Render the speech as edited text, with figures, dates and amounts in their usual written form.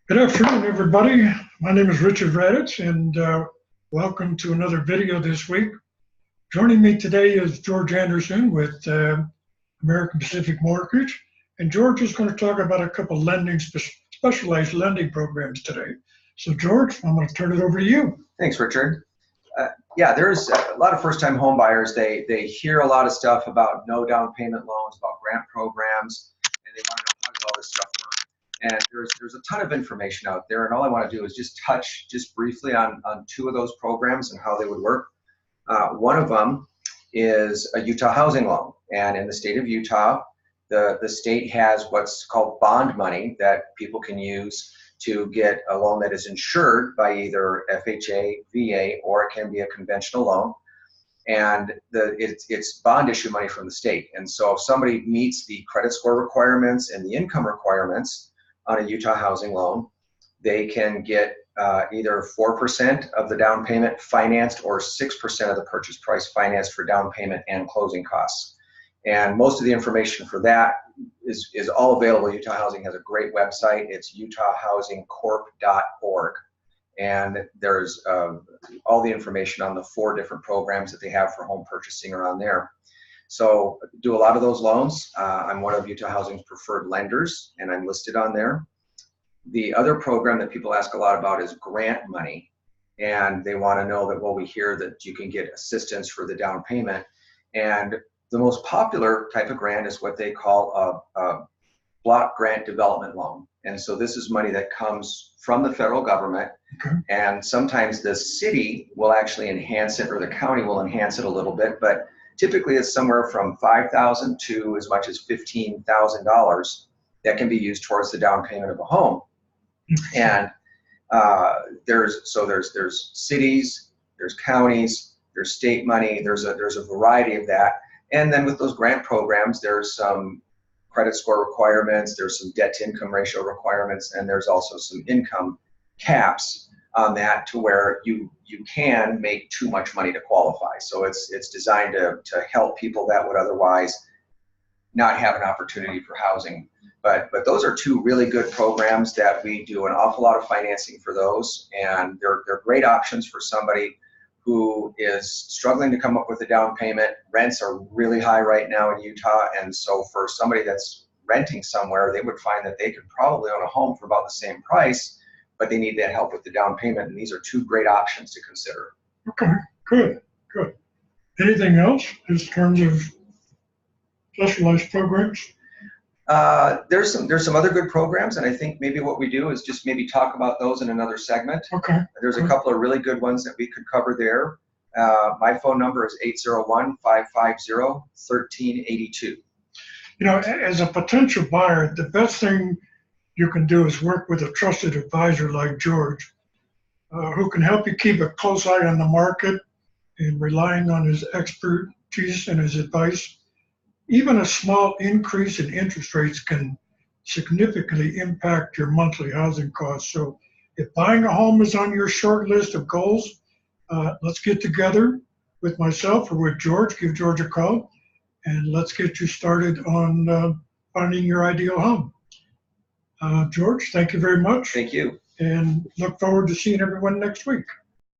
Good afternoon, everybody. My name is Richard Raditz, and welcome to another video this week. Joining me today is George Anderson with American Pacific Mortgage, and George is going to talk about a couple specialized lending programs today. So, George, I'm going to turn it over to you. Thanks, Richard. Yeah, there's a lot of first-time home buyers. They hear a lot of stuff about no down payment loans, about grant programs, and they want to know how does all this stuff work. And there's a ton of information out there, and all I want to do is just touch briefly on two of those programs and how they would work. One of them is a Utah housing loan, and in the state of Utah, the state has what's called bond money that people can use to get a loan that is insured by either FHA, VA, or it can be a conventional loan. And it's bond issue money from the state. And so if somebody meets the credit score requirements and the income requirements on a Utah housing loan, they can get either 4% of the down payment financed or 6% of the purchase price financed for down payment and closing costs. And most of the information for that is all available. Utah Housing has a great website. It's utahhousingcorp.org. And there's all the information on the 4 different programs that they have for home purchasing are on there. So do a lot of those loans. I'm one of Utah Housing's preferred lenders, and I'm listed on there. The other program that people ask a lot about is grant money. And they want to know that, well, we hear that you can get assistance for the down payment. And the most popular type of grant is what they call a block grant development loan. And so this is money that comes from the federal government. Okay. And sometimes the city will actually enhance it, or the county will enhance it a little bit, but typically it's somewhere from $5,000 to as much as $15,000 that can be used towards the down payment of a home. And there's cities, there's counties, there's state money, there's a variety of that. And then with those grant programs, there's some credit score requirements, there's some debt to income ratio requirements, and there's also some income caps on that to where you can make too much money to qualify. So it's designed to help people that would otherwise not have an opportunity for housing. But those are 2 really good programs that we do an awful lot of financing for those, and they're great options for somebody who is struggling to come up with a down payment. Rents are really high right now in Utah, and so for somebody that's renting somewhere, they would find that they could probably own a home for about the same price, but they need that help with the down payment, and these are 2 great options to consider. Okay, good. Anything else in terms of specialized programs? There's some other good programs, and I think maybe what we do is just maybe talk about those in another segment. Okay. There's a couple of really good ones that we could cover there. My phone number is 801-550-1382. You know, as a potential buyer, the best thing you can do is work with a trusted advisor like George, who can help you keep a close eye on the market and relying on his expertise and his advice. Even a small increase in interest rates can significantly impact your monthly housing costs. So if buying a home is on your short list of goals, let's get together with myself or with George, give George a call, and let's get you started on finding your ideal home. George, thank you very much. Thank you. And look forward to seeing everyone next week.